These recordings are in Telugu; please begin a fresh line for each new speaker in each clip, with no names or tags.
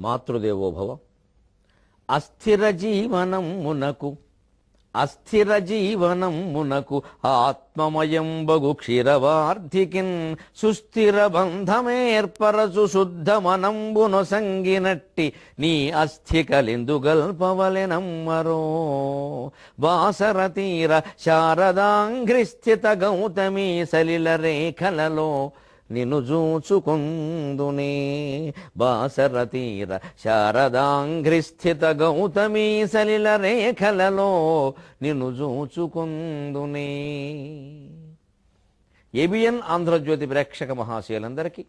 మాతృదేవోభవ. అస్థిర జీవనం మునకు ఆత్మమయం బగు క్షీరవార్ధికిన్ సుస్థిర బంధమేర్పరచు శుద్ధ మనంబును సంగినట్టి నీ అస్థికలిందుగల్పవలెనమ్మరో. బాసర తీర శారదాంఘ్రిస్థిత గౌతమీ సలిల రేఖలలో నిన్ను జూచుకొందునే. బాసర తీర శారదాంఘ్రిస్థిత గౌతమీ సలిల రేఖలలో నిన్ను జూచుకొందునే. ఏబిఎన్ ఆంధ్రజ్యోతి ప్రేక్షక మహాశయులందరికీ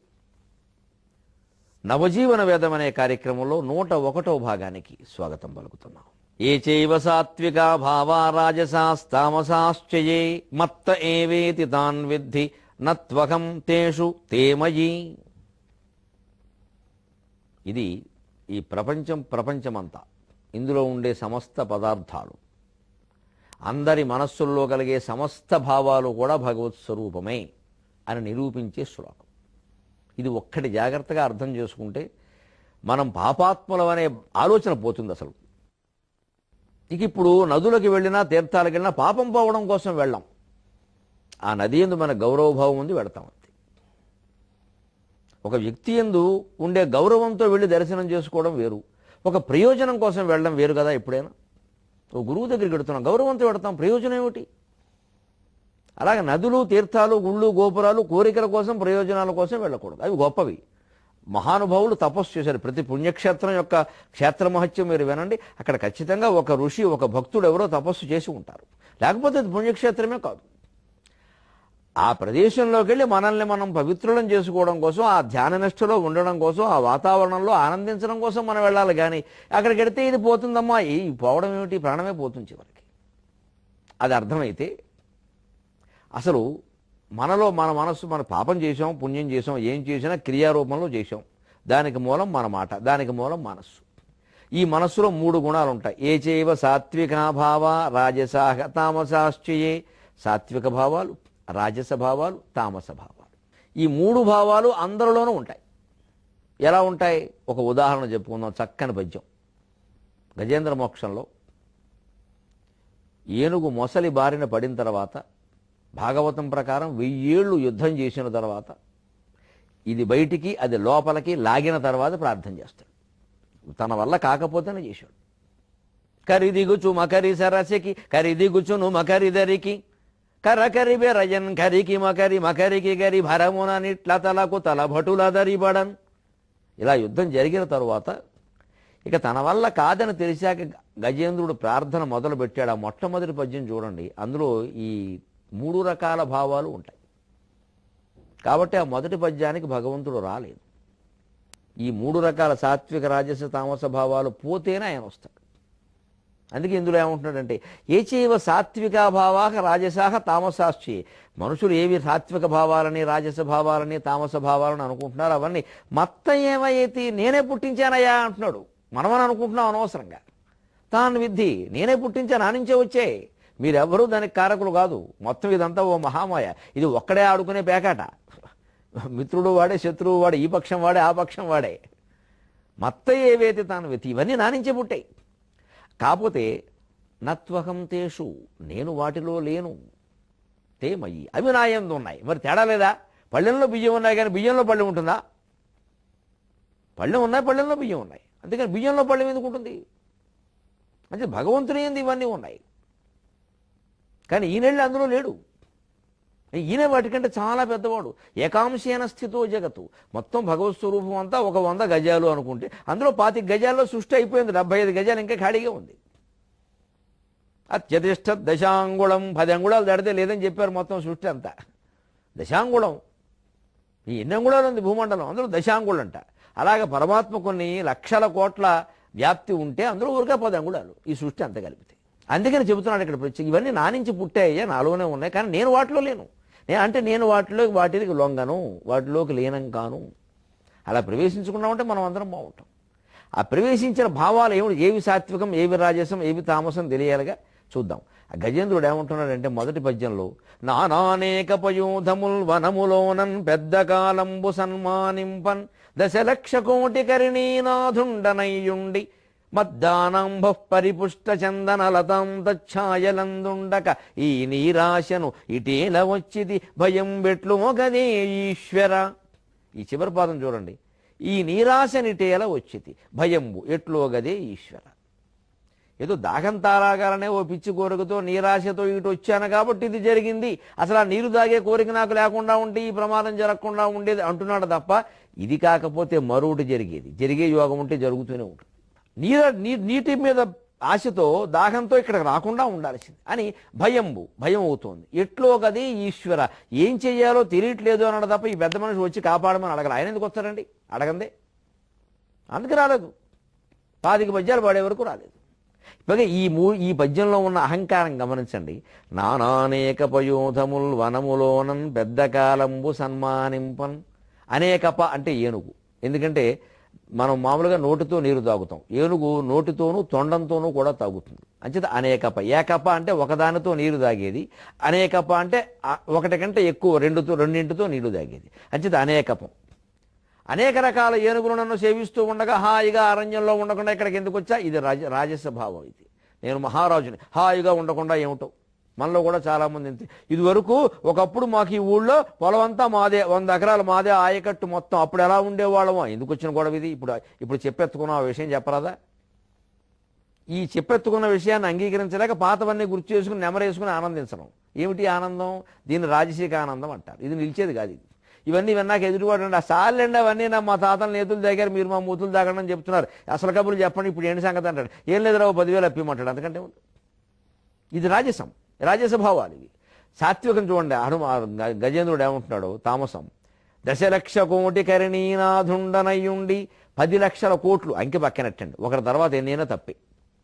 నవజీవన వేదం అనే కార్యక్రమంలో 101వ భాగానికి స్వాగతం పలుకుతున్నాం. ఏ చైవ సాత్వికా భావా రాజసాస్తామసాశ్చయే మత్త ఏవేతి తాన్ విద్ధి నత్వహం తేషు తేమయీ. ఇది ఈ ప్రపంచమంతా, ఇందులో ఉండే సమస్త పదార్థాలు, అందరి మనస్సుల్లో కలిగే సమస్త భావాలు కూడా భగవత్ స్వరూపమే అని నిరూపించే శ్లోకం. ఇది ఒక్కటి జాగ్రత్తగా అర్థం చేసుకుంటే మనం పాపాత్ములం అనే ఆలోచన పోతుంది అసలు. ఇక ఇప్పుడు నదులకు వెళ్ళినా తీర్థాలకు వెళ్ళినా పాపం పోవడం కోసం వెళ్ళాం. ఆ నది యందు మన గౌరవభావం ఉంది, వెళతాం అంతే. ఒక వ్యక్తి యందు ఉండే గౌరవంతో వెళ్ళి దర్శనం చేసుకోవడం వేరు, ఒక ప్రయోజనం కోసం వెళ్ళడం వేరు కదా. ఎప్పుడైనా ఓ గురువు దగ్గరికి వెళుతున్నాం, గౌరవంతో వెళతాం, ప్రయోజనం ఏమిటి? అలాగే నదులు, తీర్థాలు, గుళ్ళు, గోపురాలు కోరికల కోసం, ప్రయోజనాల కోసం వెళ్ళకూడదు. అవి గొప్పవి. మహానుభావులు తపస్సు చేశారు. ప్రతి పుణ్యక్షేత్రం యొక్క క్షేత్ర మహత్యం మీరు వినండి. అక్కడ ఖచ్చితంగా ఒక ఋషి, ఒక భక్తుడు ఎవరో తపస్సు చేసి ఉంటారు, లేకపోతే అది పుణ్యక్షేత్రమే కాదు. ఆ ప్రదేశంలోకి వెళ్ళి మనల్ని మనం పవిత్రులను చేసుకోవడం కోసం, ఆ ధ్యాన నిష్ఠలో ఉండడం కోసం, ఆ వాతావరణంలో ఆనందించడం కోసం మనం వెళ్ళాలి. కానీ అక్కడికి వెడితే ఇది పోతుందమ్మా, ఈ పోవడం ఏమిటి, ప్రాణమే పోతుంది చివరికి. అది అర్థమైతే అసలు మనలో మన మనస్సు, మన పాపం చేసాం, పుణ్యం చేసాం, ఏం చేసినా క్రియారూపంలో చేసాం. దానికి మూలం మన మాట, దానికి మూలం మనస్సు. ఈ మనస్సులో 3 గుణాలు ఉంటాయి. ఏ చైవ సాత్వికా భావ రాజసాహ తామసాశ్చయే. సాత్విక భావాలు, రాజస భావాలు, తామస భావాలు. ఈ 3 భావాలు అందరిలోనూ ఉంటాయి. ఎలా ఉంటాయి? ఒక ఉదాహరణ చెప్పుకుందాం. చక్కని పద్యం. గజేంద్ర మోక్షంలో ఏనుగు మొసలి బారిన పడిన తర్వాత, భాగవతం ప్రకారం 1000 ఏళ్ళు యుద్ధం చేసిన తర్వాత, ఇది బయటికి అది లోపలికి లాగిన తర్వాత ప్రార్థన చేస్తాడు. తన వల్ల కాకపోతేనే చేశాడు. కరిదిగుచు మకరి సరసికి కరిదిగుచును మకరిదరికి కరకరి బెరయన్ కరికి మకరి మకరికి గరి భరమున నిట్ల తలకు తల భటుల దరిబడన్. ఇలా యుద్ధం జరిగిన తరువాత ఇక తన వల్ల కాదని తెలిసాక గజేంద్రుడు ప్రార్థన మొదలు పెట్టాడు. ఆ మొట్టమొదటి పద్యం చూడండి, అందులో ఈ 3 రకాల భావాలు ఉంటాయి. కాబట్టి ఆ మొదటి పద్యానికి భగవంతుడు రాలేదు. ఈ 3 రకాల సాత్విక, రాజస, తామస భావాలు పోతేనే ఆయన వస్తాడు. అందుకే ఇందులో ఏమంటున్నాడంటే, ఏ చైవ సాత్వికా భావాహ రాజసాహ తామసాశ్చే. మనుషులు ఏవి సాత్విక భావాలని, రాజస భావాలని, తామస భావాలని అనుకుంటున్నారు, అవన్నీ మత్త ఏమయ్యేతి, నేనే పుట్టించానయ్యా అంటున్నాడు. మనమని అనుకుంటున్నాం అనవసరంగా. తాను విద్ధి, నేనే పుట్టించా, నా నుంచే వచ్చే, మీరెవ్వరూ దానికి కారకులు కాదు. మొత్తం ఇదంతా ఓ మహామాయ. ఇది ఒక్కడే ఆడుకునే పేకాట. మిత్రుడు వాడే, శత్రువు వాడే, ఈ పక్షం వాడే, ఆ పక్షం వాడే. మత్త ఏవైతే తాను విద్ధి, ఇవన్నీ నా నుంచే పుట్టాయి. కాకపోతే నత్వహం తేషు, నేను వాటిలో లేను. తేమయి, అవి నా యందు ఉన్నాయి. మరి తేడా లేదా? పళ్ళెంలో బియ్యం ఉన్నాయి కానీ బియ్యంలో పళ్ళెం ఉంటుందా? పళ్ళెం ఉన్నాయి, పళ్ళెంలో బియ్యం ఉన్నాయి. అందుకని బియ్యంలో పళ్ళెం ఎందుకు ఉంటుంది? అంటే భగవంతుని యందు ఇవన్నీ ఉన్నాయి, కానీ ఈయనెళ్ళి అందులో లేడు. ఈయన వాటికంటే చాలా పెద్దవాడు. ఏకాంశేన స్థితో జగత్తు. మొత్తం భగవత్ స్వరూపం అంతా ఒక 100 గజాలు అనుకుంటే అందులో 25 గజాల్లో సృష్టి అయిపోయింది. 75 గజాలు ఇంకా ఖాళీగా ఉంది. అత్యతిష్ట దశాంగుళం, 10 అంగుళాలు దాడితే లేదని చెప్పారు మొత్తం సృష్టి అంతా. దశాంగుళం, ఈ ఎన్ని అంగుళాలు ఉంది భూమండలం, అందులో దశాంగుళం అంట. అలాగే పరమాత్మ కొన్ని లక్షల కోట్ల వ్యాప్తి ఉంటే అందులో ఊరికే 10 అంగుళాలు ఈ సృష్టి అంతా కలిపితే. అందుకని చెబుతున్నాడు ఇక్కడ ప్రత్యేక, ఇవన్నీ నా నుంచి పుట్టాయ్యా, నాలోనే ఉన్నాయి, కానీ నేను వాటిలో లేను. నేను వాటికి లొంగను, వాటిలోకి లీనం కాను. అలా ప్రవేశించుకున్నామంటే మనం అందరం బాగుంటాం. ఆ ప్రవేశించిన భావాలు ఏవి సాత్వికం, ఏవి రాజసం, ఏవి తామసం తెలియాలిగా. చూద్దాం. ఆ గజేంద్రుడు ఏమంటున్నాడంటే మొదటి పద్యంలో, నానానేక పయూధముల్ వనములోనన్ పెద్ద కాలంబు సన్మానింపన్ దశలక్ష కోటి కరిణీనాథుండనయ్యుండి మద్దానంభ పరిపుష్ట చందనలతాం తచ్ఛాయలందుండక ఈ నీరాశను ఇటేల వచ్చిది భయం బెట్లు మొగదే ఈశ్వర. ఈ చివరి పాదం చూడండి. ఈ నీరాశనిటేల వచ్చింది భయంబు ఎట్లోగదే ఈశ్వర. ఏదో దాహం తారాగాలనే ఓ పిచ్చి కోరికతో నీరాశతో ఇటు వచ్చాను కాబట్టి ఇది జరిగింది, అసలు ఆ నీరు తాగే కోరిక నాకు లేకుండా ఉంటే ఈ ప్రమాదం జరగకుండా ఉండేది అంటున్నాడు తప్ప ఇది కాకపోతే మరొకటి జరిగే యోగం ఉంటే జరుగుతూనే ఉంటుంది. నీటి మీద ఆశతో దాహంతో ఇక్కడికి రాకుండా ఉండాల్సింది అని భయం అవుతోంది. ఎట్లోగది ఈశ్వర, ఏం చెయ్యాలో తెలియట్లేదు అన్నాడు తప్ప ఈ పెద్ద మనిషి వచ్చి కాపాడమని అడగల. ఆయన ఎందుకు వస్తారండి? అడగందే, అందుకు రాలేదు. 25 పద్యాలు పాడే వరకు రాలేదు. ఇప్పటికే ఈ పద్యంలో ఉన్న అహంకారం గమనించండి. నానానేక పయోధముల్ వనములోనన్ పెద్ద కాలంబు సన్మానింపన్. అనేకప అంటే ఏనుగు, ఎందుకంటే మనం మామూలుగా నోటితో నీరు తాగుతాం, ఏనుగు నోటితోనూ తొండంతోనూ కూడా తాగుతుంది. అంచేత అనేకప. ఏకప అంటే ఒకదానితో నీరు తాగేది, అనేకప అంటే ఒకటి కంటే ఎక్కువ రెండింటితో నీరు తాగేది. అంచేత అనేకపం. అనేక రకాల ఏనుగులు నన్ను సేవిస్తూ ఉండగా హాయిగా అరణ్యంలో ఉండకుండా ఇక్కడికి ఎందుకు వచ్చా? ఇది రాజస భావం. ఇది నేను మహారాజుని, హాయిగా ఉండకుండా ఏమిటో. మనలో కూడా చాలామంది ఇంతే. ఇదివరకు ఒకప్పుడు మాకు ఈ ఊళ్ళో పొలం అంతా మాదే, 100 ఎకరాలు మాదే, ఆయకట్టు మొత్తం. అప్పుడు ఎలా ఉండేవాళ్ళమో, ఎందుకు వచ్చిన గొడవ ఇది? ఇప్పుడు చెప్పెత్తుకున్న ఆ విషయం చెప్పరాదా? ఈ చెప్పెత్తుకున్న విషయాన్ని అంగీకరించలేక పాతవన్నీ గుర్తు చేసుకుని నెమరేసుకుని ఆనందించడం. ఏమిటి ఆనందం? దీన్ని రాజశేఖ ఆనందం అంటారు. ఇది నిలిచేది కాదు. ఇది ఇవన్నీ విన్నాక ఎదురువాడు ఆ సార్లండి అవన్నీ మా తాతలు నేతులు దగ్గర మీరు మా మూతులు తాగండి అని చెప్తున్నారు, అసలు కబుర్లు చెప్పండి, ఇప్పుడు ఏంటి సంగతి అంటాడు. ఏం లేదు రావు 10,000 అప్పిమంటాడు, అంతకంటే ఇది రాజసం, రాజస భావాలు ఇవి. సాత్వికం చూడండి. గజేంద్రుడు ఏమంటున్నాడు? తామసం. 10,00,000 కోటి కరిణీనాథుండనయ్యుండి 10 లక్షల కోట్లు అంకె పక్కనట్టండి. ఒకరి తర్వాత ఎన్నైనా తప్పే.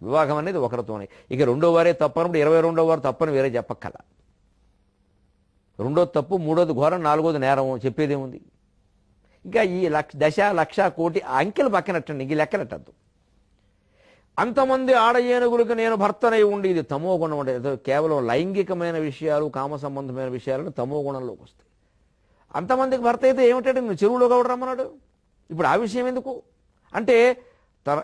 వివాహం అనేది ఒకరితోనే. ఇక రెండో వారే తప్పనప్పుడు 22వ వారు తప్పని వేరే చెప్పక్కల. రెండోది తప్పు, మూడోది ఘోరం, నాలుగోది నేరం, చెప్పేదేముంది? ఇంకా ఈ 10,00,000 కోటి అంకెలు పక్కనట్టండి, ఇంక లెక్కనట్టద్దు. అంతమంది ఆడ ఏనుగులకు నేను భర్తనై ఉండి, ఇది తమో గుణం. అంటే కేవలం లైంగికమైన విషయాలు, కామ సంబంధమైన విషయాలను తమో గుణంలోకి వస్తాయి. అంతమందికి భర్త అయితే ఏమిటంటే నువ్వు చెరువులో కూడా రమ్మన్నాడు. ఇప్పుడు ఆ విషయం ఎందుకు అంటే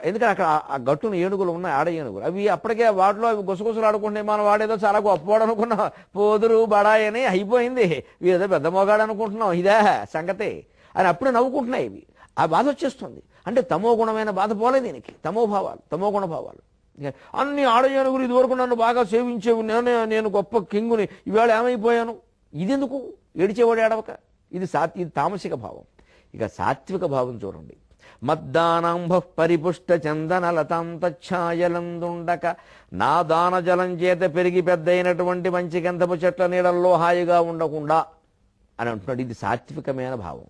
ఎందుకంటే అక్కడ ఆ గట్టున ఏనుగులు ఉన్నాయి, ఆడ ఏనుగులు. అవి అప్పటికే వాటిలో అవి గుసగుసలు ఆడుకుంటున్నాయి. మనం వాడేదో చాలా గొప్పవాడు అనుకున్నాం, పోదురు బడాయి అని అయిపోయింది. ఏదో పెద్ద మొగాడు అనుకుంటున్నాం, ఇదే సంగతే అని అప్పుడే నవ్వుకుంటున్నాయి ఇవి. ఆ బాధ వచ్చేస్తుంది. అంటే తమో గుణమైన బాధ పోలే దీనికి. తమో గుణ భావాలు. అన్ని ఆడ ఏనుగులు ఇదివరకు నన్ను బాగా సేవించేవి, నేను గొప్ప కింగుని, ఇవాళ ఏమైపోయాను? ఇదెందుకు? ఏడిచేవాడు ఏడవక. ఇది తామసిక భావం. ఇక సాత్విక భావం చూడండి. మద్దానంభ పరిపుష్ట చందనలతాం తచ్ఛాయలందుండక. నా దాన జలం చేత పెరిగి పెద్దయినటువంటి మంచి గంధపు చెట్ల నీడల్లో హాయిగా ఉండకుండా అని అంటున్నాడు. ఇది సాత్వికమైన భావం.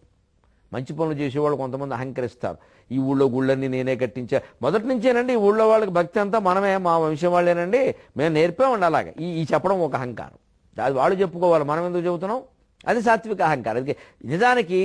మంచి పనులు చేసేవాళ్ళు కొంతమంది అహంకరిస్తారు. ఈ ఊళ్ళో గుళ్ళన్నీ నేనే కట్టించా, మొదటి నుంచేనండి ఈ ఊళ్ళో వాళ్ళకి భక్తి అంతా మనమే, మా వంశం వాళ్ళేనండి, మేము నేర్పామండి. అలాగే ఈ చెప్పడం ఒక అహంకారం. అది వాళ్ళు చెప్పుకోవాలి, మనం ఎందుకు చెబుతున్నాం? అది సాత్విక అహంకారం. నిజానికి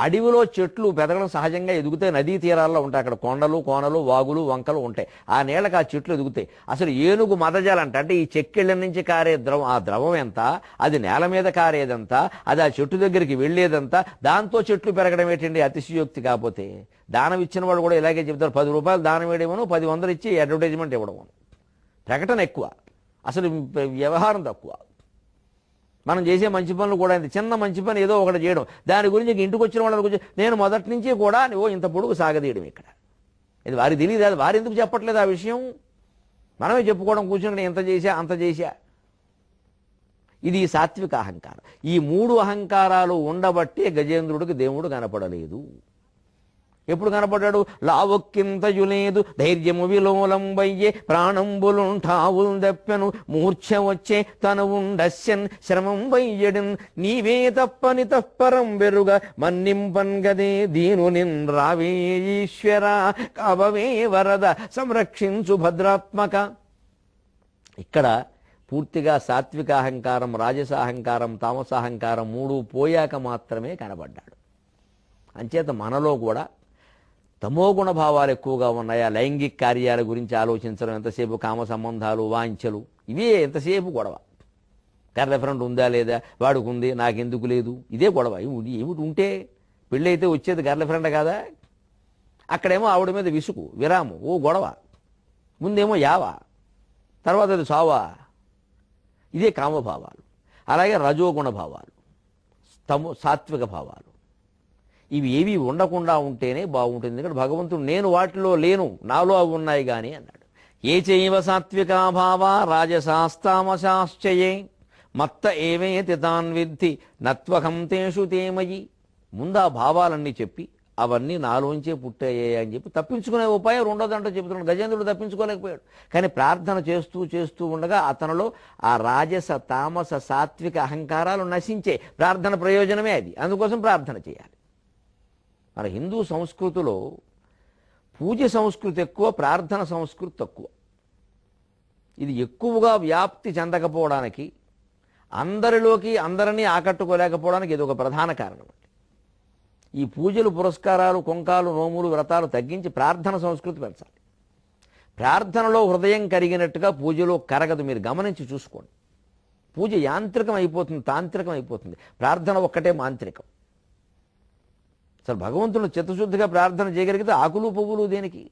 అడవిలో చెట్లు పెరగడం సహజంగా ఎదుగుతాయి. నదీ తీరాల్లో ఉంటాయి, అక్కడ కొండలు కోనలు వాగులు వంకలు ఉంటాయి. ఆ నీళ్ళకి ఆ చెట్లు ఎదుగుతాయి. అసలు ఏనుగు మదజాలంట, అంటే ఈ చెక్కిళ్ళ నుంచి కారే ద్రవం, ఆ ద్రవం ఎంత, అది నేల మీద కారేదంతా, అది ఆ చెట్టు దగ్గరికి వెళ్ళేదంతా, దాంతో చెట్లు పెరగడం ఏంటండి అతిశయోక్తి. కాకపోతే దానం ఇచ్చిన వాళ్ళు కూడా ఇలాగే చెప్తారు. 10 రూపాయలు దానం వేయడమను, 10 వందలు ఇచ్చి అడ్వర్టైజ్మెంట్ ఇవ్వడము. ప్రకటన ఎక్కువ, అసలు వ్యవహారం తక్కువ. మనం చేసే మంచి పనులు కూడా చిన్న మంచి పని ఏదో ఒకటి చేయడం, దాని గురించి ఇంటికి వచ్చిన వాళ్ళ గురించి నేను మొదటి నుంచి కూడా ఇంత పొడుగు సాగదీయడం. ఇక్కడ ఇది వారికి తెలియదు. అది వారు ఎందుకు చెప్పట్లేదు ఆ విషయం? మనమే చెప్పుకోవడం, కూర్చుని ఎంత చేశా అంత చేశా. ఇది సాత్విక అహంకారం. ఈ 3 అహంకారాలు ఉండబట్టే గజేంద్రుడికి దేవుడు కనపడలేదు. ఎప్పుడు కనపడ్డాడు? లావొక్కింతయు లేదు, ధైర్యము విలోలంబయ్యే, ప్రాణంబులుంఠావుల్ దప్పెను, మూర్ఛ వచ్చే తనువుండస్యన్, శ్రమం వయ్యడిన్, నీవే తప్పని తప్పరం బెరుగ, మన్నింపన్ గదే దీను నిన్ రావే ఈశ్వర, కవవే వరద, సంరక్షించు భద్రాత్మక. ఇక్కడ పూర్తిగా సాత్విక అహంకారం, రాజస అహంకారం, తామస అహంకారం 3 పోయాక మాత్రమే కనబడ్డాడు. అంచేత మనలో కూడా తమోగుణ భావాలు ఎక్కువగా ఉన్నాయా? లైంగిక కార్యాల గురించి ఆలోచించడం, ఎంతసేపు కామ సంబంధాలు, వాంఛలు, ఇవే ఎంతసేపు గొడవ. గర్ల్ ఫ్రెండ్ ఉందా లేదా, వాడుకుంది నాకెందుకు లేదు, ఇదే గొడవ. ఏమిటి ఉంటే పెళ్ళి అయితే వచ్చేది గర్ల్ ఫ్రెండ్ కాదా? అక్కడేమో ఆవిడ మీద విసుగు, విరాము, ఓ గొడవ, ముందేమో యావా, తర్వాత అది సావా. ఇదే కామభావాలు. అలాగే రజోగుణ భావాలు, సాత్విక భావాలు, ఇవి ఏవి ఉండకుండా ఉంటేనే బాగుంటుంది. ఎందుకంటే భగవంతుడు నేను వాటిలో లేను, నాలో అవి ఉన్నాయి కానీ అన్నాడు. ఏ చైవ సాత్వికా భావా రాజసాస్తామశాశ్చయే మత్త ఏవేతి తాన్ విద్ధి నత్వహం తేషు తేమయి. ముందు ఆ భావాలన్నీ చెప్పి అవన్నీ నాలోంచే పుట్టాయే అని చెప్పి తప్పించుకునే ఉపాయం ఉండదంటూ చెబుతున్నాడు. గజేంద్రుడు తప్పించుకోలేకపోయాడు. కానీ ప్రార్థన చేస్తూ చేస్తూ ఉండగా అతనిలో ఆ రాజస తామస సాత్విక అహంకారాలు నశించే. ప్రార్థన ప్రయోజనమే అది. అందుకోసం ప్రార్థన చేయాలి. మన హిందూ సంస్కృతిలో పూజ సంస్కృతి ఎక్కువ, ప్రార్థన సంస్కృతి తక్కువ. ఇది ఎక్కువగా వ్యాప్తి చెందకపోవడానికి, అందరినీ ఆకట్టుకోలేకపోవడానికి ఇది ఒక ప్రధాన కారణం. ఈ పూజలు, పురస్కారాలు, కుంకాలు, నోములు, వ్రతాలు తగ్గించి ప్రార్థన సంస్కృతి పెంచాలి. ప్రార్థనలో హృదయం కరిగినట్టుగా పూజలో కరగదు. మీరు గమనించి చూసుకోండి. పూజ యాంత్రికం అయిపోతుంది, తాంత్రికం అయిపోతుంది. ప్రార్థన ఒక్కటే మాంత్రికం. అసలు భగవంతుడు చిత్తశుద్ధిగా ప్రార్థన చేయగలిగితే ఆకులు పువ్వులు దేనికి?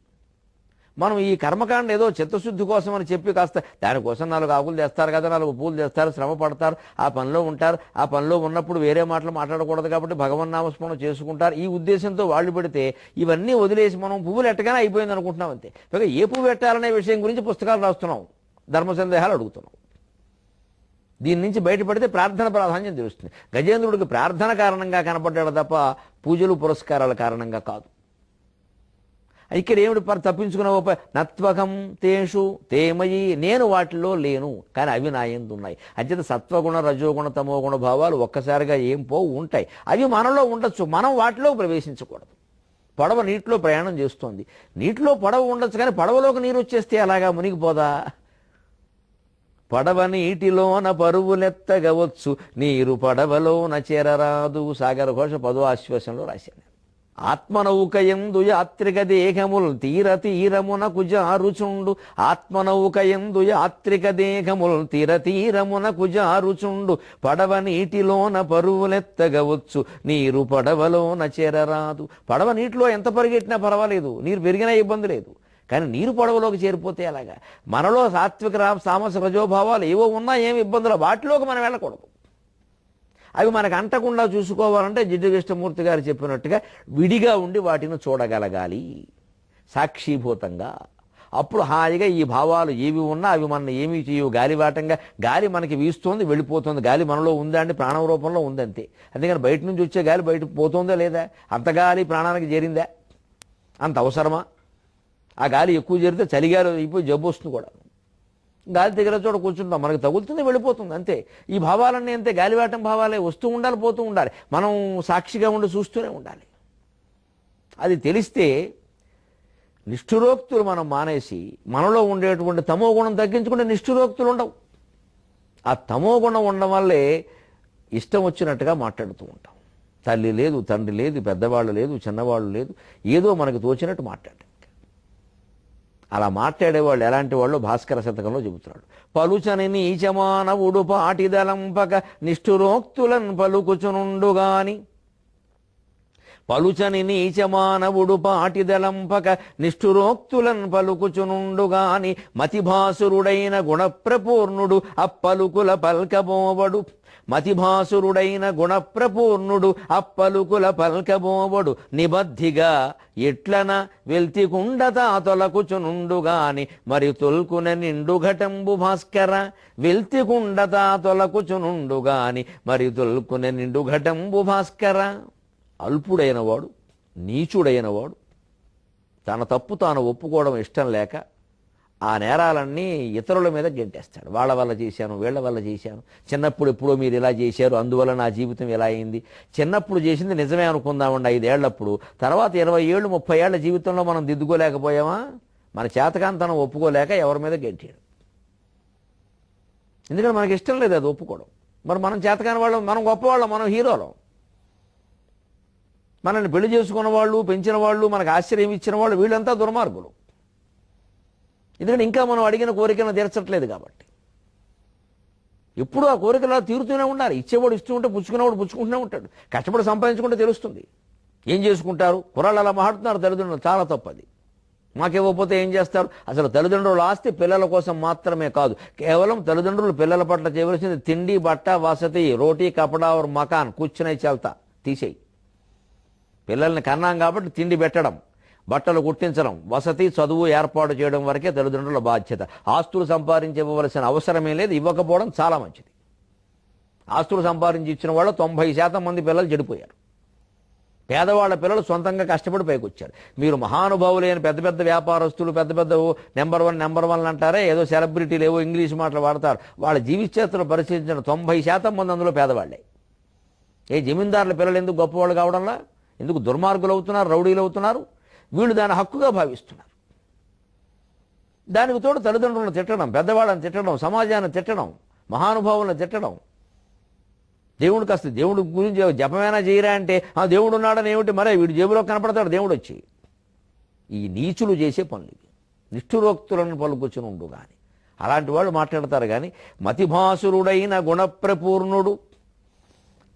మనం ఈ కర్మకాండ ఏదో చిత్తశుద్ధి కోసం అని చెప్పి కాస్త దానికోసం 4 ఆకులు తెస్తారు కదా, 4 పువ్వులు తెస్తారు, శ్రమ పడతారు, ఆ పనిలో ఉంటారు. ఆ పనిలో ఉన్నప్పుడు వేరే మాటలు మాట్లాడకూడదు కాబట్టి భగవన్నామస్మరణ చేసుకుంటారు. ఈ ఉద్దేశంతో వాళ్ళు పెడితే ఇవన్నీ వదిలేసి మనం పువ్వులు ఎట్టగానే అయిపోయింది అనుకుంటున్నాం అంతే. పైగా ఏ పువ్వు పెట్టాలనే విషయం గురించి పుస్తకాలు రాస్తున్నాం, ధర్మ సందేహాలు అడుగుతున్నాం. దీని నుంచి బయటపడితే ప్రార్థన ప్రాధాన్యం తెలుస్తుంది. గజేంద్రుడికి ప్రార్థన కారణంగా కనపడ్డాడు తప్ప పూజలు పురస్కారాల కారణంగా కాదు. ఇక్కడ ఏమిటి తప్పించుకున్న నత్వకం తేషు తేమయి, నేను వాటిలో లేను కానీ అవి నా యందు ఉన్నాయి. అంచేత సత్వగుణ రజోగుణ తమోగుణ భావాలు ఒక్కసారిగా ఏం పోవు, ఉంటాయి. అవి మనలో ఉండొచ్చు, మనం వాటిలో ప్రవేశించకూడదు. పడవ నీటిలో ప్రయాణం చేస్తోంది, నీటిలో పడవ ఉండొచ్చు కానీ పడవలోకి నీరు వచ్చేస్తే అలాగా మునిగిపోదా? పడవ నీటిలోన పరువులెత్తగవచ్చు, నీరు పడవలోన చేరరాదు. సాగర ఘోష 10వ ఆశ్వాసంలో రాశాను. ఆత్మనౌకయందు యాత్రిక దేహముల్ తీర తీరమునకు జారుచుండు, ఆత్మనౌకయందు యాత్రిక దేహముల్ తీర తీరమునకు జారుచుండు, పడవ నీటిలోన పరువులెత్తగవచ్చు, నీరు పడవలోన చేరరాదు. పడవ నీటిలో ఎంత పరిగెట్టినా పర్వాలేదు, నీరు పెరిగినా ఇబ్బంది లేదు. కానీ నీరు పడవలోకి చేరిపోతే అలాగా. మనలో సాత్విక తామస రజోభావాలు ఏవో ఉన్నా ఏమి ఇబ్బందులు, వాటిలోకి మనం వెళ్ళకూడదు. అవి మనకు అంటకుండా చూసుకోవాలంటే జిడ్డు కృష్ణమూర్తి గారు చెప్పినట్టుగా విడిగా ఉండి వాటిని చూడగలగాలి సాక్షిభూతంగా. అప్పుడు హాయిగా ఈ భావాలు ఏవి ఉన్నా అవి మన ఏమీ చేయవు. గాలివాటంగా గాలి మనకి వీస్తోంది, వెళ్ళిపోతుంది. గాలి మనలో ఉందా అంటే ప్రాణం రూపంలో ఉందంతే. అందుకని బయట నుంచి వచ్చే గాలి బయటకు పోతుందా లేదా? అంత గాలి ప్రాణానికి చేరిందా? అంత అవసరమా? ఆ గాలి ఎక్కువ చేరితే చలిగాలి అయిపోయి జబ్బు వస్తుంది కూడా. గాలి దగ్గర చోట కూర్చుంటాం, మనకు తగులుతుంది, వెళ్ళిపోతుంది అంతే. ఈ భావాలన్నీ అంతే, గాలివాటం భావాలే, వస్తూ ఉండాలి, పోతూ ఉండాలి. మనం సాక్షిగా ఉండి చూస్తూనే ఉండాలి. అది తెలిస్తే నిష్ఠురోక్తులు మనం మానేసి మనలో ఉండేటువంటి తమో గుణం తగ్గించుకుంటే నిష్ఠురోక్తులు ఉండవు. ఆ తమో గుణం ఉండడం వల్లే ఇష్టం వచ్చినట్టుగా మాట్లాడుతూ ఉంటాం. తల్లి లేదు, తండ్రి లేదు, పెద్దవాళ్ళు లేదు, చిన్నవాళ్ళు లేదు, ఏదో మనకు తోచినట్టు మాట్లాడటం. అలా మాట్లాడేవాళ్ళు ఎలాంటి వాళ్ళు భాస్కర శతకంలో చెబుతున్నాడు. పలుచని నీచమానవుడు పాటిదలంపక నిష్ఠురోక్తులన్ పలుకుచునుండుగాని, పలుచని నీచమానవుడు పాటిదలంపక నిష్ఠురోక్తులన్ పలుకుచునుండుగాని, మతిభాసురుడైన గుణప్రపూర్ణుడు అప్పలుకుల పల్కబోవడు, మతిభాసురుడైన గుణప్రపూర్ణుడు అప్పలుకుల పల్కబోవడు, నిబద్ధిగా ఎట్లన వెల్తికుండతా తొలకుచునుండుగాని, మరి తొల్కున నిండు ఘటంబు భాస్కర, వెల్తికుండతా తొలకుచునుండుగాని, మరి తొల్కున నిండు ఘటంబు భాస్కర. అల్పుడైనవాడు, నీచుడైనవాడు, తన తప్పు తాను ఒప్పుకోవడం ఇష్టం లేక ఆ నేరాలన్నీ ఇతరుల మీద గెంటేస్తాడు. వాళ్ళ వల్ల చేశాను, వీళ్ళ వల్ల చేశాను, చిన్నప్పుడు ఎప్పుడో మీరు ఇలా చేశారు, అందువల్ల నా జీవితం ఇలా అయింది. చిన్నప్పుడు చేసింది నిజమే అనుకుందామండి 5 ఏళ్లప్పుడు, తర్వాత 20 ఏళ్ళు 30 ఏళ్ల జీవితంలో మనం దిద్దుకోలేకపోయామా? మన చేతకాంతనం ఒప్పుకోలేక ఎవరి మీద గెంటాడు. ఎందుకంటే మనకి ఇష్టం లేదు అది ఒప్పుకోవడం. మరి మనం చేతకాని వాళ్ళం, మనం గొప్పవాళ్ళం, మనం హీరోలం. మనల్ని పెళ్లి చేసుకున్న వాళ్ళు, పెంచిన వాళ్ళు, మనకు ఆశ్చర్యం ఇచ్చిన వాళ్ళు, వీళ్ళంతా దుర్మార్గులు. ఎందుకంటే ఇంకా మనం అడిగిన కోరికలను తీర్చట్లేదు కాబట్టి. ఎప్పుడు ఆ కోరికలు తీరుతూనే ఉండాలి. ఇచ్చేవాడు ఇస్తూ ఉంటే పుచ్చుకునేవాడు పుచ్చుకుంటూనే ఉంటాడు. కష్టపడి సంపాదించుకుంటే తెలుస్తుంది. ఏం చేసుకుంటారు? కుర్రాళ్ళు అలా మాట్లాడుతున్నారు తల్లిదండ్రులు, చాలా తప్పది. మాకివ్వకపోతే ఏం చేస్తారు? అసలు తల్లిదండ్రుల ఆస్తి పిల్లల కోసం మాత్రమే కాదు, కేవలం తల్లిదండ్రులు పిల్లల పట్ల చేయవలసింది తిండి, బట్ట, వసతి, రోటీ, కపడా और మకాన్ కూర్చునే చల్తా తీసేయి. పిల్లల్ని కన్నాం కాబట్టి తిండి పెట్టడం, బట్టలు కుట్టించడం, వసతి, చదువు ఏర్పాటు చేయడం వరకే తల్లిదండ్రుల బాధ్యత. ఆస్తులు సంపాదించవలసిన అవసరమే లేదు, ఇవ్వకపోవడం చాలా మంచిది. ఆస్తులు సంపాదించి ఇచ్చిన వాళ్ళు 90% మంది పిల్లలు చెడిపోయారు. పేదవాళ్ళ పిల్లలు సొంతంగా కష్టపడి పైకి వచ్చారు. మీరు మహానుభావులైన పెద్ద పెద్ద వ్యాపారస్తులు, పెద్ద పెద్ద నెంబర్ వన్ అంటారే, ఏదో సెలబ్రిటీలు ఏవో ఇంగ్లీష్ మాటలు వాడతారు. వాళ్ళ జీవిత చరిత్రను పరిశీలించిన 90% మంది అందులో పేదవాళ్లే. ఏ జమీందారుల పిల్లలు ఎందుకు గొప్పవాళ్ళు కావడంలా? ఎందుకు దుర్మార్గులు అవుతున్నారు, రౌడీలు అవుతున్నారు? వీళ్ళు దాని హక్కుగా భావిస్తున్నారు. దానికి తోడు తల్లిదండ్రులను తిట్టడం, పెద్దవాళ్ళని తిట్టడం, సమాజాన్ని తిట్టడం, మహానుభావులను తిట్టడం. దేవుడు కాస్త దేవుడి గురించి జపమైనా చేయరా అంటే, ఆ దేవుడు ఉన్నాడని ఏమిటి, మరే వీడి జేబులో కనపడతాడు దేవుడు వచ్చి. ఈ నీచులు చేసే పనులు ఇవి. నిష్ఠురోక్తులను పలుకుచుని ఉండు కానీ అలాంటి వాళ్ళు మాట్లాడతారు. కానీ మతిభాసురుడైన గుణప్రపూర్ణుడు,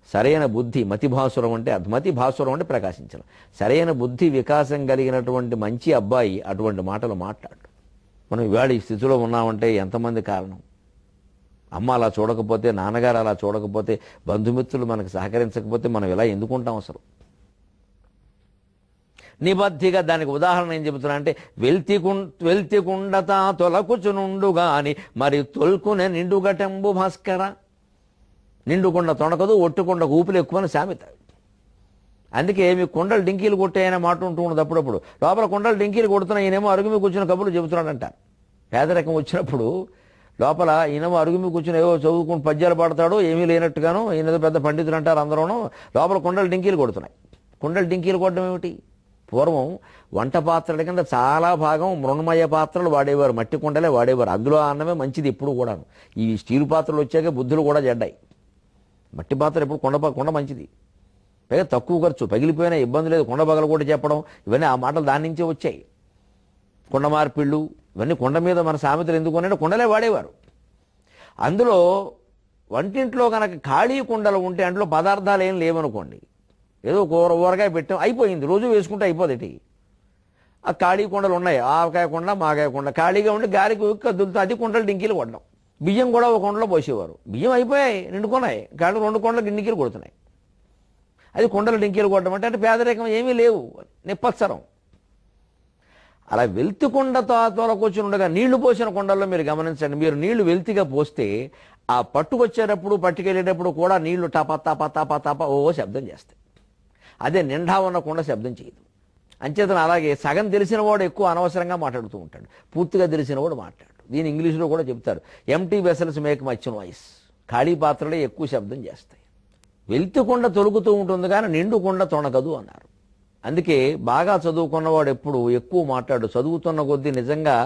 సరైన బుద్ధి, మతిభాసురం అంటే మతిభాసురం అంటే ప్రకాశించడం, సరైన బుద్ధి వికాసం కలిగినటువంటి మంచి అబ్బాయి అటువంటి మాటలు మాట్లాడు. మనం ఇవాళ ఈ స్థితిలో ఉన్నామంటే ఎంతమంది కారణం? అమ్మ అలా చూడకపోతే, నాన్నగారు అలా చూడకపోతే, బంధుమిత్రులు మనకు సహకరించకపోతే మనం ఇలా ఎందుకుంటాం అసలు? నిబద్ధిగా దానికి ఉదాహరణ ఏం చెబుతున్నా అంటే, వెల్తికుండత తొలకుచునుండు గాని మరి తొల్కునే నిండుగటంబు భాస్కర. నిండుకుండ తొణకదు, ఒట్టుకుండ ఊపులు ఎక్కువని సామెత. అందుకే మీ కొండలు డింకీలు కొట్టాయనే మాట ఉంటూ ఉండదు అప్పుడప్పుడు. లోపల కొండలు డింకీలు కొడుతున్నా ఈయనేమో అరుగు మీద కూర్చున్న కబుర్లు చెబుతున్నాడంట. పేదరికం వచ్చినప్పుడు లోపల ఈయనేమో అరుగు మీద కూర్చుని ఏవో చదువుకుని పద్యాలు పాడతాడు, ఏమీ లేనట్టుగాను, ఈయన పెద్ద పండితులు అంటారు అందరూను. లోపల కొండలు డింకీలు కొడుతున్నాయి. కొండలు డింకీలు కొట్టడం ఏమిటి? పూర్వం వంట పాత్రల కింద చాలా భాగం మృణమయ పాత్రలు వాడేవారు, మట్టి కొండలే వాడేవారు. అందులో అన్నమే మంచిది ఎప్పుడు కూడాను. ఈ స్టీల్ పాత్రలు వచ్చాక బుద్ధులు కూడా చెడ్డాయి. మట్టి పాత్ర ఎప్పుడు కొండ మంచిది, పైగా తక్కువ ఖర్చు, పగిలిపోయినా ఇబ్బంది లేదు. కొండ పగల కూడా చెప్పడం, ఇవన్నీ ఆ మాటలు దాని నుంచే వచ్చాయి. కొండ మార్పిళ్ళు ఇవన్నీ కొండ మీద మన సామెతలు ఎందుకు అంటే కొండలే వాడేవారు. అందులో వంటింట్లో కనుక ఖాళీ కుండలు ఉంటే అందులో పదార్థాలు ఏం లేవనుకోండి, ఏదో ఊరగాయ పెట్టాం అయిపోయింది, రోజు వేసుకుంటే అయిపోదేటి. ఆ ఖాళీ కుండలు ఉన్నాయి, ఆవకాయ కుండ, మాగాయ కుండ, ఖాళీగా ఉండి గాలికి కదులుతూ అది కుండలు డింకీలు కొట్టడం. బియ్యం కూడా ఒక కుండలో పోసేవారు, బియ్యం అయిపోయాయి, నిండుకున్నాయి, కానీ 2 కుండలు డింకీలు కొడుతున్నాయి. అది కుండలు డింకీలు కొట్టడం అంటే పేదరికం ఏమీ లేవు, నిప్పత్సరం. అలా వెల్తి కుండ తోలకొచ్చి ఉండగా నీళ్లు పోసిన కుండల్లో మీరు గమనించండి, మీరు నీళ్లు వెల్తిగా పోస్తే ఆ పట్టుకొచ్చేటప్పుడు పట్టుకెళ్ళేటప్పుడు కూడా నీళ్లు టప తప తప తప ఓ శబ్దం చేస్తాయి. అదే నిండా ఉన్న కుండ శబ్దం చేయదు. అంచేతన అలాగే సగం తెలిసిన వాడు ఎక్కువ అనవసరంగా మాట్లాడుతూ ఉంటాడు, పూర్తిగా తెలిసిన వాడు మాట్లాడు. దీని ఇంగ్లీష్లో కూడా చెప్తారు, empty vessels make much noise. ఖాళీ పాత్రలే ఎక్కువ శబ్దం చేస్తాయి. వెల్తి కుండ తొలుగుతూ ఉంటుంది కానీ నిండు కుండ తొణగదు అన్నారు. అందుకే బాగా చదువుకున్నవాడు ఎప్పుడు ఎక్కువ మాట్లాడు. చదువుతున్న కొద్దీ నిజంగా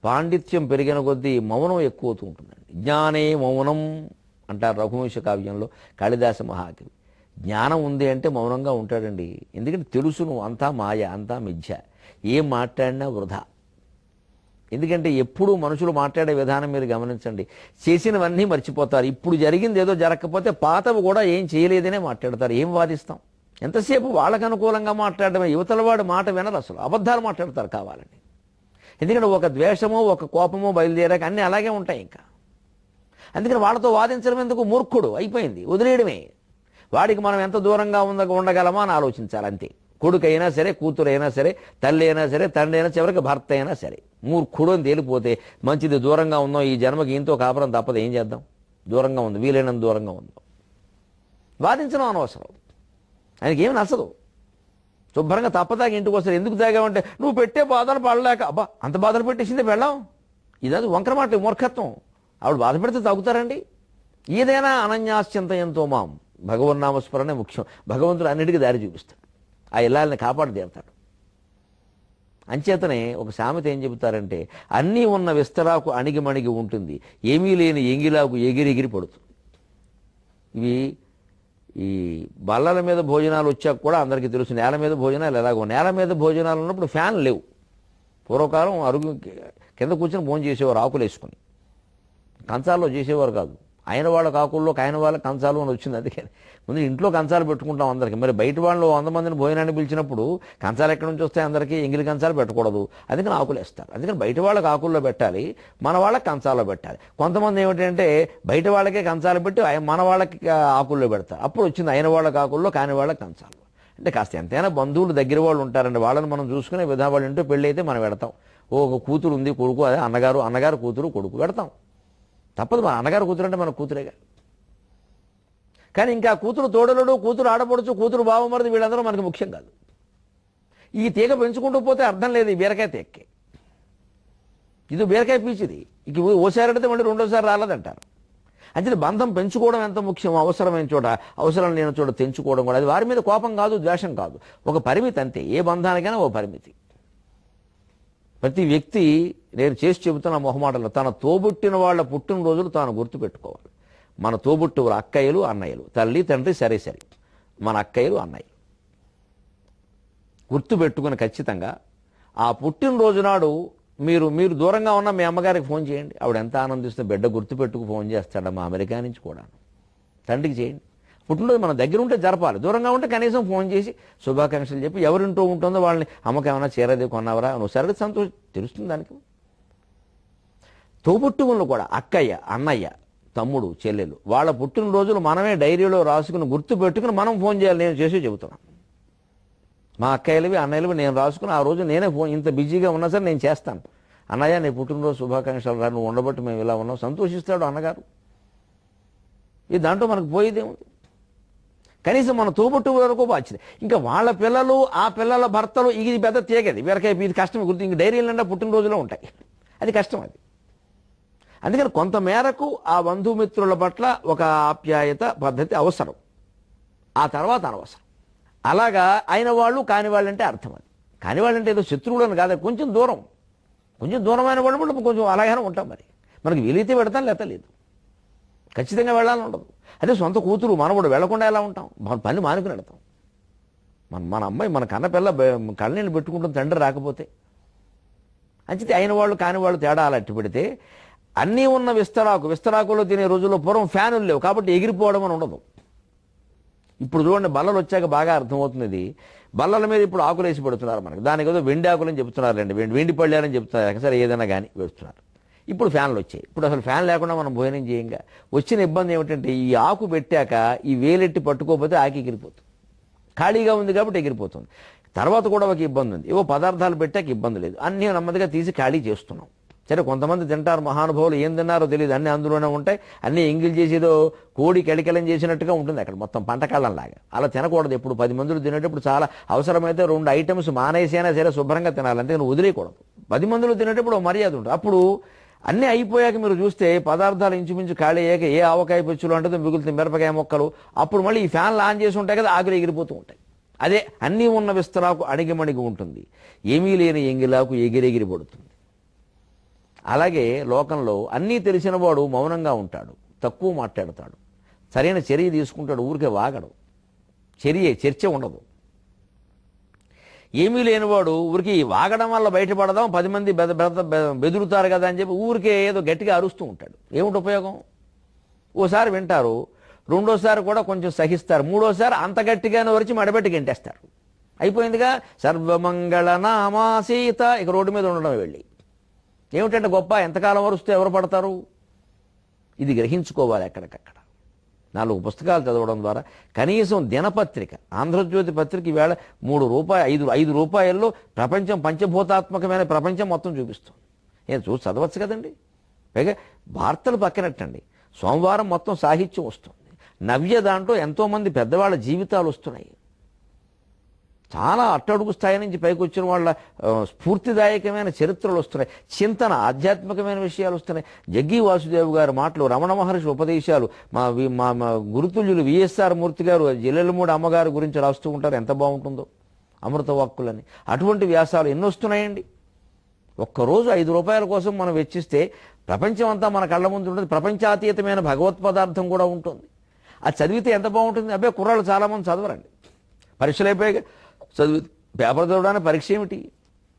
పాండిత్యం పెరిగిన కొద్దీ మౌనం ఎక్కువ అవుతూ ఉంటుందండి. జ్ఞానే మౌనం అంటారు రఘువంశ కావ్యంలో కాళిదాస మహాకవి. జ్ఞానం ఉంది అంటే మౌనంగా ఉంటాడండి. ఎందుకంటే తెలుసును అంతా మాయ, అంతా మిథ్య, ఏం మాట్లాడినా వృధా. ఎందుకంటే ఎప్పుడు మనుషులు మాట్లాడే విధానం మీరు గమనించండి, చేసినవన్నీ మర్చిపోతారు. ఇప్పుడు జరిగింది ఏదో జరగకపోతే పాతవి కూడా ఏం చేయలేదనే మాట్లాడతారు. ఏం వాదిస్తాం? ఎంతసేపు వాళ్ళకు అనుకూలంగా మాట్లాడడమే. యువతల వాడు మాట వినరు, అసలు అబద్ధాలు మాట్లాడతారు కావాలని. ఎందుకంటే ఒక ద్వేషమో ఒక కోపమో బయలుదేరాక అన్నీ అలాగే ఉంటాయి. ఇంకా అందుకని వాళ్ళతో వాదించడం ఎందుకు? మూర్ఖుడు అయిపోయింది, వదిలేయడమే. వాడికి మనం ఎంత దూరంగా ఉండగలమా అని ఆలోచించాలి అంతే. కొడుకైనా సరే, కూతురైనా సరే, తల్లి అయినా సరే, తండ్రి అయినా, చివరికి భర్త అయినా సరే. మూర్ఖుడు అని తేలిపోతే మంచిది, దూరంగా ఉందాం, ఈ జన్మకి ఇంతో కాపురం తప్పదు, ఏం చేద్దాం, దూరంగా ఉంది, వీలైనంత దూరంగా ఉందాం. వాదించడం అనవసరం, ఆయనకి ఏమి నచ్చదు. శుభ్రంగా తప్పదాకా ఇంటికి వస్తారు. ఎందుకు తాగావంటే నువ్వు పెట్టే బాధలు పడలేక. అబ్బా, అంత బాధలు పెట్టేసిందే వెళ్ళాం, ఇదది వంకర మాట, మూర్ఖత్వం. ఆవిడ బాధ పెడితే తాగుతారండి? ఏదైనా అనన్యాశ్చింతయంతో మాం, భగవన్నామస్మరణే ముఖ్యం. భగవంతుడు అన్నిటికీ దారి చూపిస్తాడు, ఆ ఇల్లాలని కాపాడు తీరుతాడు. అంచేతనే ఒక సామెత ఏం చెబుతారంటే, అన్నీ ఉన్న విస్తరాకు అణిగిమణిగి ఉంటుంది, ఏమీ లేని ఎంగిలాకు ఎగిరెగిరి పడుతుంది. ఇవి ఈ బల్లల మీద భోజనాలు వచ్చాక కూడా అందరికీ తెలుసు, నేల మీద భోజనాలు ఎలాగో. నేల మీద భోజనాలు ఉన్నప్పుడు ఫ్యాన్ లేవు. పూర్వకాలం అరుగు కింద కూర్చొని భోజనం చేసేవారు, ఆకులు వేసుకుని, కంచాల్లో చేసేవారు కాదు. ఆయన వాళ్ళ కాకుల్లో ఆయన వాళ్ళ కంచాలు అని వచ్చింది. అందుకని ముందు ఇంట్లో కంచాలు పెట్టుకుంటాం అందరికి. మరి బయట వాళ్ళు 100 మందిని భోజనాన్ని పిలిచినప్పుడు కంచాలు ఎక్కడి నుంచి వస్తాయి? అందరికీ ఎంగిలి కంచాలు పెట్టకూడదు. అందుకని ఆకులు వేస్తారు. అందుకని బయట వాళ్ళకి ఆకుల్లో పెట్టాలి, మన వాళ్ళకి కంచాల్లో పెట్టాలి. కొంతమంది ఏమిటంటే బయట వాళ్ళకే కంచాలు పెట్టి మన వాళ్ళకి ఆకుల్లో పెడతారు. అప్పుడు వచ్చింది అయిన వాళ్ళకి ఆకుల్లో, కాని వాళ్ళకి కంచాలు. అంటే కాస్త ఎంతైనా బంధువులు దగ్గర వాళ్ళు ఉంటారండి, వాళ్ళని మనం చూసుకునే విధా. వాళ్ళ ఇంటో పెళ్ళి అయితే మనం పెడతాం. ఒక కూతురు ఉంది, కొడుకు, అదే అన్నగారు కూతురు కొడుకు పెడతాం. తప్పదు, మన అన్నగారు కూతురు అంటే మన కూతురేగా. కానీ ఇంకా కూతురు తోడలుడు, కూతురు ఆడపడుచు, కూతురు బావమరిది వీళ్ళందరూ మనకి ముఖ్యం కాదు. ఈ తీగ పెంచుకుంటూ పోతే అర్థం లేదు. ఈ బీరకాయ తీగకి ఇది బీరకాయ పీచిది. ఇక ఓసారి మళ్ళీ రెండోసారి రాలేదంటారు. అంటే బంధం పెంచుకోవడం ఎంత ముఖ్యం. అవసరమైన చోట, అవసరం లేని చోట తెంచుకోవడం కూడా. అది వారి మీద కోపం కాదు, ద్వేషం కాదు, ఒక పరిమితి అంతే. ఏ బంధానికైనా ఓ పరిమితి. ప్రతి వ్యక్తి, నేను చేసి చెబుతున్న మొహమాటలు, తన తోబుట్టిన వాళ్ళ పుట్టినరోజులు తాను గుర్తుపెట్టుకోవాలి. మన తోబుట్టువులు అక్కయ్యలు, అన్నయ్యలు, తల్లి తండ్రి సరే, మన అక్కయ్యలు, అన్నయ్యలు గుర్తుపెట్టుకుని ఖచ్చితంగా ఆ పుట్టినరోజు నాడు మీరు దూరంగా ఉన్న మీ అమ్మగారికి ఫోన్ చేయండి. ఆవిడ ఎంత ఆనందిస్తుందో. బిడ్డ గుర్తుపెట్టుకు ఫోన్ చేస్తాడమ్మా అమెరికా నుంచి కూడా. తండ్రికి చేయండి. పుట్టినరోజు మన దగ్గర ఉంటే జరపాలి, దూరంగా ఉంటే కనీసం ఫోన్ చేసి శుభాకాంక్షలు చెప్పి, ఎవరింటో ఉంటుందో వాళ్ళని, అమ్మకి ఏమైనా చీరది కొన్నావరా ఒకసారి సంతోషం తెలుస్తుంది దానికి. తోబుట్టువులను కూడా అక్కయ్య, అన్నయ్య, తమ్ముడు, చెల్లెలు, వాళ్ళ పుట్టినరోజులు మనమే డైరీలో రాసుకుని గుర్తు పెట్టుకుని మనం ఫోన్ చేయాలి. నేను చేసి చెబుతున్నాను. మా అక్కయ్యలవి, అన్నయ్యలవి నేను రాసుకుని ఆ రోజు నేనే ఫోన్, ఇంత బిజీగా ఉన్నా సరే నేను చేస్తాను. అన్నయ్య నీ పుట్టినరోజు శుభాకాంక్షలు రా, నువ్వు ఉండబట్టి మేము ఇలా ఉన్నాం. సంతోషిస్తాడు అన్నగారు. ఇది దాంట్లో మనకు పోయేదేముంది? కనీసం మన తోబుట్టు వరకు బాధ్యత. ఇంకా వాళ్ళ పిల్లలు, ఆ పిల్లల భర్తలు, ఇది పెద్ద తీగది బీరకాయ. ఇది కష్టం గుర్తు. ఇంక డైరీల నిండా పుట్టినరోజులో ఉంటాయి. అది కష్టం. అది అందుకని కొంత మేరకు ఆ బంధుమిత్రుల పట్ల ఒక ఆప్యాయత పద్ధతి అవసరం. ఆ తర్వాత అనవసరం. అలాగా అయిన వాళ్ళు, కాని వాళ్ళంటే అర్థం. అది కాని వాళ్ళంటే ఏదో శత్రువులను కాదు, కొంచెం దూరమైన వాళ్ళు కూడా కొంచెం అలాగనే ఉంటాం. మరి మనకి వీలైతే పెడతాం, లేత లేదు. ఖచ్చితంగా వెళ్ళాలని ఉండదు. అదే సొంత కూతురు మనవడు వెళ్లకుండా ఎలా ఉంటాం? పని మానుకుని వెళ్తాం. మన అమ్మాయి, మన కన్న పిల్ల కళ్ళనీళ్ళు పెట్టుకుంటుంది తండ్రి రాకపోతే. అంచితే అయిన వాళ్ళు, కాని వాళ్ళు తేడా అలా అట్టి పెడితే అన్నీ ఉన్న విస్తరాకులో తినే రోజుల్లో పూర్వం ఫ్యానులు లేవు కాబట్టి ఎగిరిపోవడం అని ఉండదు. ఇప్పుడు చూడండి, బల్లలు వచ్చాక బాగా అర్థమవుతుంది. ఇది బల్లల మీద ఇప్పుడు ఆకులు వేసి పెడుతున్నారు మనకి. దానికి ఏదో వెండి ఆకులని చెప్తున్నారండి, వెండి పళ్ళారని చెప్తున్నారు. సరే ఏదైనా కానీ వేస్తున్నారు. ఇప్పుడు ఫ్యాన్లు వచ్చాయి. ఇప్పుడు అసలు ఫ్యాన్ లేకుండా మనం భోజనం చేయంగా. వచ్చిన ఇబ్బంది ఏమిటంటే, ఈ ఆకు పెట్టాక ఈ వేలెట్టి పట్టుకోకపోతే ఆకు ఎగిరిపోతుంది. ఖాళీగా ఉంది కాబట్టి ఎగిరిపోతుంది. తర్వాత కూడా ఒక ఇబ్బంది ఉంది. ఏవో పదార్థాలు పెట్టాక ఇబ్బంది లేదు, అన్నీ నెమ్మదిగా తీసి ఖాళీ చేస్తున్నాం. సరే కొంతమంది తింటారు, మహానుభావులు ఏం తిన్నారో తెలియదు, అన్నీ అందులోనే ఉంటాయి. అన్నీ ఎంగిల్ చేసేదో కోడి కెళికెలం చేసినట్టుగా ఉంటుంది అక్కడ మొత్తం పంటకాళ్ళంలాగా. అలా తినకూడదు. ఎప్పుడు 10 మందులు తినేటప్పుడు చాలా అవసరమైతే 2 ఐటమ్స్ మానేసైనా సరే శుభ్రంగా తినాలి, అంతేగాని వదిలేయకూడదు. 10 మందులు తినేటప్పుడు మర్యాద ఉంటుంది. అప్పుడు అన్నీ అయిపోయాక మీరు చూస్తే పదార్థాలు ఇంచుమించు ఖాళీ అయ్యాక ఏ ఆవకాయ పెచ్చులు అంటే మిగులుతుంది, మిరపకాయ మొక్కలు. అప్పుడు మళ్ళీ ఈ ఫ్యాన్లు ఆన్ చేసి ఉంటాయి కదా, ఆకులు ఎగిరిపోతూ ఉంటాయి. అదే అన్నీ ఉన్న విస్తరాకు అణిగిమణిగి ఉంటుంది, ఏమీ లేని ఎంగిలాకు ఎగిరెగిరి పడుతుంది. అలాగే లోకంలో అన్నీ తెలిసిన వాడు మౌనంగా ఉంటాడు, తక్కువ మాట్లాడతాడు, సరైన చర్య తీసుకుంటాడు, ఊరికే వాగడు. చర్చ ఉండదు. ఏమీ లేనివాడు ఊరికి వాగడం వల్ల బయటపడదాం, 10 మంది బెదురుతారు కదా అని చెప్పి ఊరికే ఏదో గట్టిగా అరుస్తూ ఉంటాడు. ఏమిటి ఉపయోగం? ఓసారి వింటారు, రెండోసారి కూడా కొంచెం సహిస్తారు, మూడోసారి అంత గట్టిగానే వరిచి మడబెట్టి గెంటేస్తారు. అయిపోయిందిగా. సర్వమంగళ నామా సీత. ఇక రోడ్డు మీద ఉండడం వెళ్ళి ఏమిటంటే గొప్ప. ఎంతకాలం వరుస్తే ఎవరు పడతారు? ఇది గ్రహించుకోవాలి ఎక్కడికక్కడ. 4 పుస్తకాలు చదవడం ద్వారా కనీసం దినపత్రిక, ఆంధ్రజ్యోతి పత్రిక ఈవేళ 3 రూపాయలు 5 రూపాయల్లో ప్రపంచం, పంచభూతాత్మకమైన ప్రపంచం మొత్తం చూపిస్తుంది. నేను చూసి చదవచ్చు కదండి. పైగా వార్తలు పక్కనట్టండి, సోమవారం మొత్తం సాహిత్యం వస్తుంది. నవ్య దాంట్లో ఎంతోమంది పెద్దవాళ్ళ జీవితాలు వస్తున్నాయి. చాలా అట్టడుగు స్థాయి నుంచి పైకి వచ్చిన వాళ్ళ స్ఫూర్తిదాయకమైన చరిత్రలు వస్తున్నాయి. చింతన, ఆధ్యాత్మికమైన విషయాలు వస్తున్నాయి. జగ్గి వాసుదేవ్ గారి మాటలు, రమణ మహర్షి ఉపదేశాలు, మా గురుతుల్యులు విఎస్ఆర్ మూర్తి గారు జిల్లెలమూడి అమ్మగారి గురించి రాస్తూ ఉంటారు. ఎంత బాగుంటుందో అమృత వాక్కులని. అటువంటి వ్యాసాలు ఎన్ని వస్తున్నాయండి. ఒక్కరోజు 5 రూపాయల కోసం మనం వెచ్చిస్తే ప్రపంచం అంతా మన కళ్ళ ముందు ఉంటుంది. ప్రపంచాతీతమైన భగవత్ పదార్థం కూడా ఉంటుంది. అది చదివితే ఎంత బాగుంటుంది. అబ్బాయి కుర్రాళ్ళు చాలామంది చదవరండి. పరీక్షలు అయిపోయాక చదివి పేపర్ చదవడానికి పరీక్ష ఏమిటి?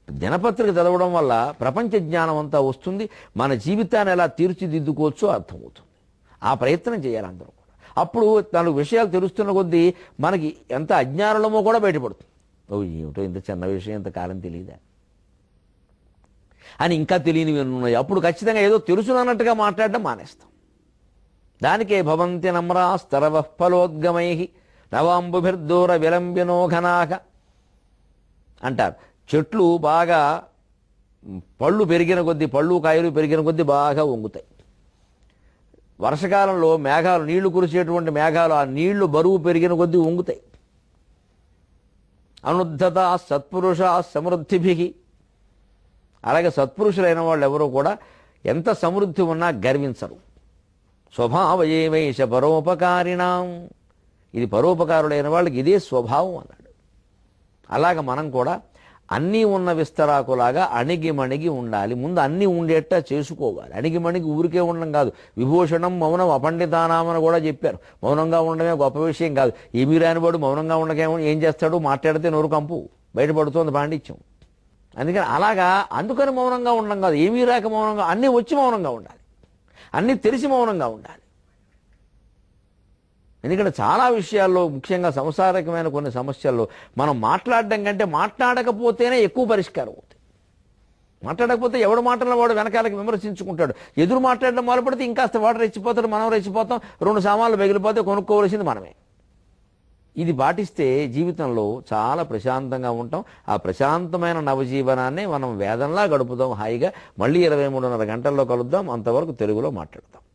దినపత్రిక చదవడం వల్ల ప్రపంచ జ్ఞానం అంతా వస్తుంది. మన జీవితాన్ని ఎలా తీర్చిదిద్దుకోవచ్చో అర్థమవుతుంది. ఆ ప్రయత్నం చేయాలి అందరూ కూడా. అప్పుడు నాలుగు విషయాలు తెలుస్తున్న కొద్దీ మనకి ఎంత అజ్ఞానంలో కూడా బయటపడుతుంది. ఓ ఏమిటో ఇంత చిన్న విషయం ఇంత కాలం తెలియదా అని ఇంకా తెలియనివి ఉన్నాయి. అప్పుడు ఖచ్చితంగా ఏదో తెలుసునన్నట్టుగా మాట్లాడడం మానేస్తాం. దానికే భవంతి నమ్రాస్తరవ ఫలోద్గమై నవాంబుభిర్దూర విలంబినోఘనాక అంటారు. చెట్లు బాగా పళ్ళు పెరిగిన కొద్దీ, పళ్ళు కాయలు పెరిగిన కొద్దీ బాగా వంగుతాయి. వర్షకాలంలో మేఘాలు, నీళ్లు కురిసేటువంటి మేఘాలు, ఆ నీళ్లు బరువు పెరిగిన కొద్దీ వంగుతాయి. అనుద్ధత సత్పురుష సమృద్ధిభి. అలాగే సత్పురుషులైన వాళ్ళు ఎవరూ కూడా ఎంత సమృద్ధి ఉన్నా గర్వించరు. స్వభావయేవైష పరోపకారిణాం. ఇది పరోపకారులైన వాళ్ళకి ఇదే స్వభావం అన్నాడు. అలాగ మనం కూడా అన్నీ ఉన్న విస్తరాకులాగా అణిగిమణిగి ఉండాలి. ముందు అన్నీ ఉండేట చేసుకోవాలి. అణిగిమణిగి ఊరికే ఉండడం కాదు. విభూషణం మౌనం అపండితానామని కూడా చెప్పారు. మౌనంగా ఉండడమే గొప్ప విషయం కాదు. ఏమీ రానివాడు మౌనంగా ఉండకేమో ఏం చేస్తాడు, మాట్లాడితే నోరు కంపు బయటపడుతోంది పాండిత్యం. అందుకని అలాగా అందుకని మౌనంగా ఉండడం కాదు. ఏమీ రాక మౌనంగా, అన్నీ వచ్చి మౌనంగా ఉండాలి, అన్నీ తెలిసి మౌనంగా ఉండాలి. ఎందుకంటే చాలా విషయాల్లో, ముఖ్యంగా సంసారికమైన కొన్ని సమస్యల్లో మనం మాట్లాడడం కంటే మాట్లాడకపోతేనే ఎక్కువ పరిష్కారం అవుతుంది. మాట్లాడకపోతే ఎవడు మాటలను వాడు వెనకాలకి విమర్శించుకుంటాడు. ఎదురు మాట్లాడడం మొదలుపెడితే ఇంకాస్త వాడు రెచ్చిపోతాడు, మనం రెచ్చిపోతాం, 2 సామాన్లు మిగిలిపోతే కొనుక్కోవలసింది మనమే. ఇది పాటిస్తే జీవితంలో చాలా ప్రశాంతంగా ఉంటాం. ఆ ప్రశాంతమైన నవజీవనాన్ని మనం వేదంలా గడుపుదాం హాయిగా. మళ్ళీ 23:30 గంటల్లో కలుద్దాం. అంతవరకు తెలుగులో మాట్లాడతాం.